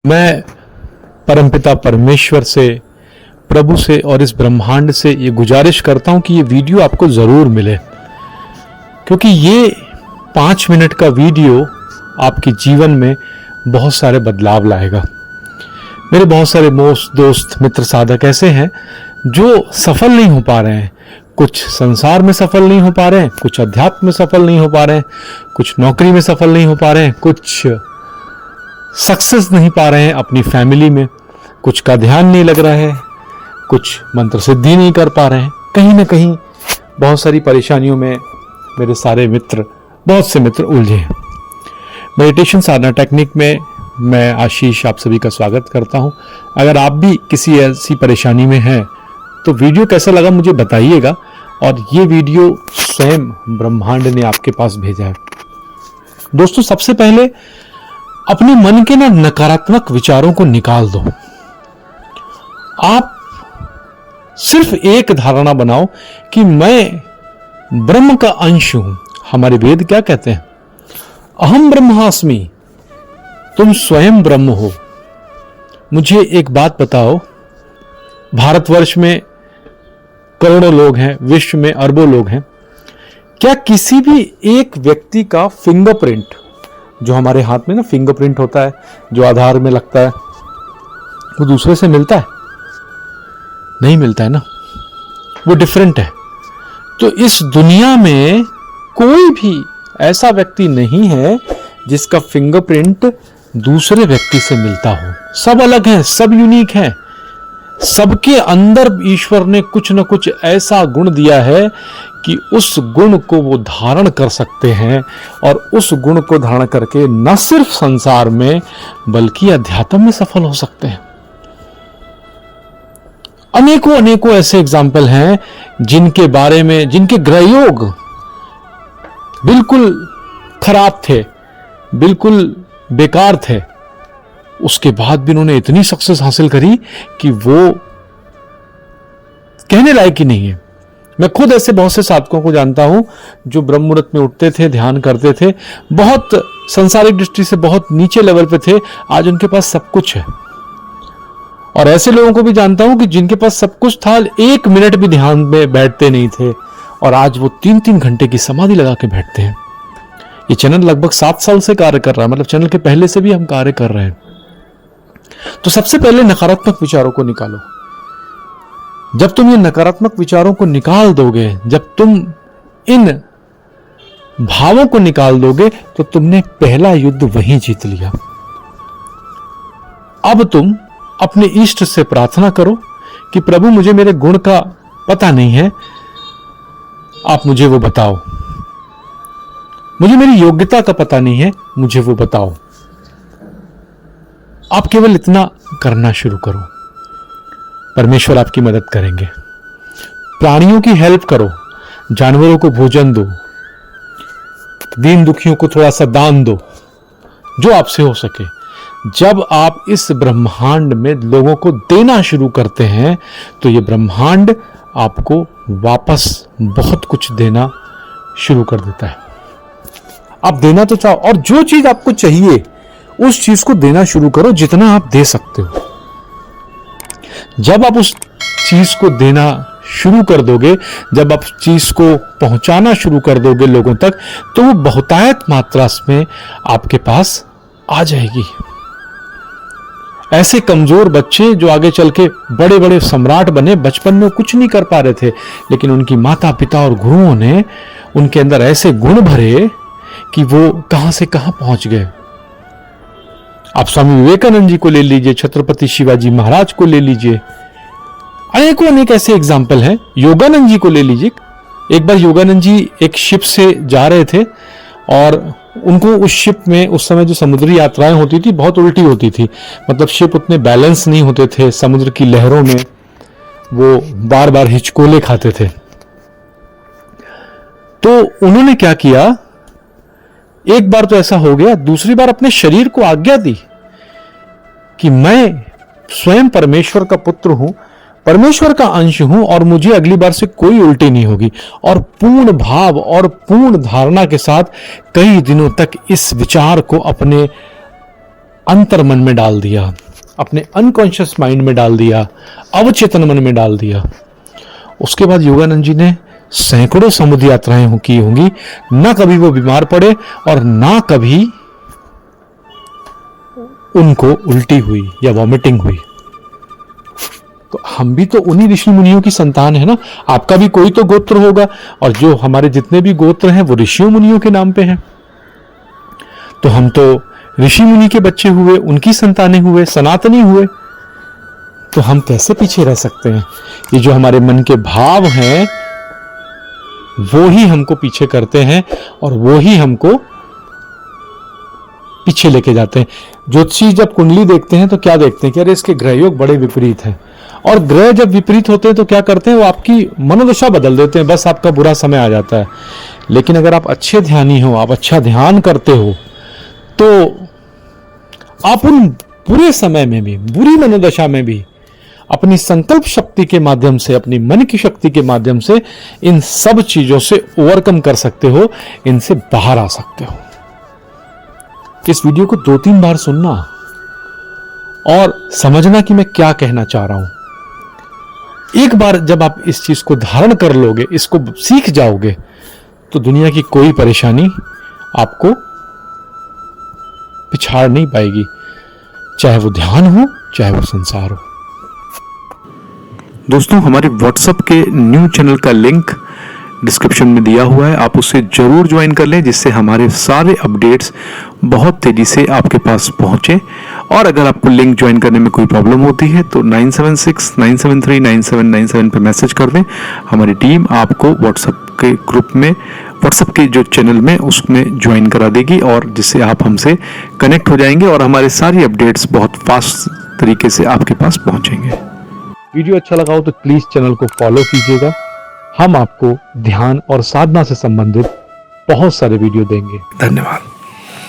मैं परमपिता परमेश्वर से, प्रभु से और इस ब्रह्मांड से ये गुजारिश करता हूं कि ये वीडियो आपको जरूर मिले, क्योंकि ये 5 मिनट का वीडियो आपके जीवन में बहुत सारे बदलाव लाएगा। मेरे बहुत सारे दोस्त मित्र साधक ऐसे हैं जो सफल नहीं हो पा रहे हैं। कुछ संसार में सफल नहीं हो पा रहे हैं, कुछ अध्यात्म में सफल नहीं हो पा रहे हैं, कुछ नौकरी में सफल नहीं हो पा रहे हैं, कुछ सक्सेस नहीं पा रहे हैं अपनी फैमिली में, कुछ का ध्यान नहीं लग रहा है, कुछ मंत्र सिद्धि नहीं कर पा रहे हैं। कहीं ना कहीं बहुत सारी परेशानियों में मेरे सारे मित्र, बहुत से मित्र उलझे हैं। मेडिटेशन साधना टेक्निक में मैं आशीष आप सभी का स्वागत करता हूं। अगर आप भी किसी ऐसी परेशानी में हैं तो वीडियो कैसा लगा मुझे बताइएगा, और ये वीडियो स्वयं ब्रह्मांड ने आपके पास भेजा है। दोस्तों, सबसे पहले अपने मन के नकारात्मक विचारों को निकाल दो। आप सिर्फ एक धारणा बनाओ कि मैं ब्रह्म का अंश हूं। हमारे वेद क्या कहते हैं? अहम ब्रह्मास्मि, तुम स्वयं ब्रह्म हो। मुझे एक बात बताओ, भारतवर्ष में करोड़ों लोग हैं, विश्व में अरबों लोग हैं, क्या किसी भी एक व्यक्ति का फिंगरप्रिंट, जो हमारे हाथ में फिंगरप्रिंट होता है, जो आधार में लगता है, वो दूसरे से मिलता है? नहीं मिलता है ना, वो डिफरेंट है। तो इस दुनिया में कोई भी ऐसा व्यक्ति नहीं है जिसका फिंगरप्रिंट दूसरे व्यक्ति से मिलता हो। सब अलग हैं, सब यूनिक हैं। सबके अंदर ईश्वर ने कुछ न कुछ ऐसा गुण दिया है कि उस गुण को वो धारण कर सकते हैं, और उस गुण को धारण करके न सिर्फ संसार में बल्कि अध्यात्म में सफल हो सकते हैं। अनेकों अनेकों ऐसे एग्जाम्पल हैं जिनके बारे में, जिनके ग्रहयोग बिल्कुल खराब थे, बिल्कुल बेकार थे, उसके बाद भी उन्होंने इतनी सक्सेस हासिल करी कि वो कहने लायक ही नहीं है। मैं खुद ऐसे बहुत से साधकों को जानता हूं जो ब्रह्म मुहूर्त में उठते थे, ध्यान करते थे, बहुत सांसारिक दृष्टि से बहुत नीचे लेवल पे थे, आज उनके पास सब कुछ है। और ऐसे लोगों को भी जानता हूं कि जिनके पास सब कुछ था, 1 मिनट भी ध्यान में बैठते नहीं थे, और आज वो 3-3 घंटे की समाधि लगा के बैठते हैं। ये चैनल लगभग 7 साल से कार्य कर रहा है, मतलब चैनल के पहले से भी हम कार्य कर रहे हैं। तो सबसे पहले नकारात्मक विचारों को निकालो। जब तुम ये नकारात्मक विचारों को निकाल दोगे, जब तुम इन भावों को निकाल दोगे, तो तुमने पहला युद्ध वहीं जीत लिया। अब तुम अपने इष्ट से प्रार्थना करो कि प्रभु, मुझे मेरे गुण का पता नहीं है, आप मुझे वो बताओ। मुझे मेरी योग्यता का पता नहीं है, मुझे वो बताओ। आप केवल इतना करना शुरू करो, परमेश्वर आपकी मदद करेंगे। प्राणियों की हेल्प करो, जानवरों को भोजन दो, दीन दुखियों को थोड़ा सा दान दो, जो आपसे हो सके। जब आप इस ब्रह्मांड में लोगों को देना शुरू करते हैं, तो ये ब्रह्मांड आपको वापस बहुत कुछ देना शुरू कर देता है। आप देना तो चाहो, और जो चीज आपको चाहिए उस चीज को देना शुरू करो, जितना आप दे सकते हो। जब आप उस चीज को देना शुरू कर दोगे, जब आप चीज को पहुंचाना शुरू कर दोगे लोगों तक, तो वो बहुतायत मात्रा में आपके पास आ जाएगी। ऐसे कमजोर बच्चे जो आगे चल के बड़े बड़े सम्राट बने, बचपन में कुछ नहीं कर पा रहे थे, लेकिन उनकी माता पिता और गुरुओं ने उनके अंदर ऐसे गुण भरे कि वो कहां से कहां पहुंच गए। आप स्वामी विवेकानंद जी को ले लीजिए, छत्रपति शिवाजी महाराज को ले लीजिए, अनेकों अनेक ऐसे एग्जाम्पल हैं। योगानंद जी को ले लीजिए। एक बार योगानंद जी एक शिप से जा रहे थे, और उनको उस शिप में, उस समय जो समुद्री यात्राएं होती थी बहुत उल्टी होती थी, मतलब शिप उतने बैलेंस नहीं होते थे, समुद्र की लहरों में वो बार बार हिचकोले खाते थे। तो उन्होंने क्या किया, एक बार तो ऐसा हो गया, दूसरी बार अपने शरीर को आज्ञा दी कि मैं स्वयं परमेश्वर का पुत्र हूं, परमेश्वर का अंश हूं, और मुझे अगली बार से कोई उल्टी नहीं होगी। और पूर्ण भाव और पूर्ण धारणा के साथ कई दिनों तक इस विचार को अपने अंतर मन में डाल दिया, अपने अनकॉन्शियस माइंड में डाल दिया, अवचेतन मन में डाल दिया। उसके बाद योगानंद जी ने सैकड़ों समुद्र यात्राएं की होंगी, ना कभी वो बीमार पड़े और ना कभी उनको उल्टी हुई या वॉमिटिंग हुई। तो हम भी तो उन्हीं ऋषि मुनियों की संतान है ना। आपका भी कोई तो गोत्र होगा, और जो हमारे जितने भी गोत्र हैं वो ऋषियों मुनियों के नाम पे हैं। तो हम तो ऋषि मुनि के बच्चे हुए, उनकी संतानें हुए, सनातनी हुए। तो हम कैसे पीछे रह सकते हैं? ये जो हमारे मन के भाव हैं वो ही हमको पीछे करते हैं और वो ही हमको पीछे लेके जाते हैं। ज्योतिषी जब कुंडली देखते हैं तो क्या देखते हैं कि अरे इसके ग्रह योग बड़े विपरीत हैं, और ग्रह जब विपरीत होते हैं तो क्या करते हैं, वो आपकी मनोदशा बदल देते हैं, बस आपका बुरा समय आ जाता है। लेकिन अगर आप अच्छे ध्यानी हो, आप अच्छा ध्यान करते हो, तो आप उन बुरे समय में भी, बुरी मनोदशा में भी अपनी संकल्प शक्ति के माध्यम से, अपनी मन की शक्ति के माध्यम से इन सब चीजों से ओवरकम कर सकते हो, इनसे बाहर आ सकते हो। इस वीडियो को 2-3 बार सुनना और समझना कि मैं क्या कहना चाह रहा हूं। एक बार जब आप इस चीज को धारण कर लोगे, इसको सीख जाओगे, तो दुनिया की कोई परेशानी आपको पिछाड़ नहीं पाएगी, चाहे वो ध्यान हो, चाहे वो संसार हो। दोस्तों, हमारे व्हाट्सएप के न्यू चैनल का लिंक डिस्क्रिप्शन में दिया हुआ है, आप उससे जरूर ज्वाइन कर लें, जिससे हमारे सारे अपडेट्स बहुत तेजी से आपके पास पहुंचे। और अगर आपको लिंक ज्वाइन करने में कोई प्रॉब्लम होती है तो 9769739797 पर मैसेज कर दें। हमारी टीम आपको व्हाट्सएप के ग्रुप में, व्हाट्सएप के जो चैनल में, उसमें ज्वाइन करा देगी, और जिससे आप हमसे कनेक्ट हो जाएंगे और हमारे सारी अपडेट्स बहुत फास्ट तरीके से आपके पास पहुंचेंगे। वीडियो अच्छा लगा हो तो प्लीज चैनल को फॉलो कीजिएगा। हम आपको ध्यान और साधना से संबंधित बहुत सारे वीडियो देंगे। धन्यवाद।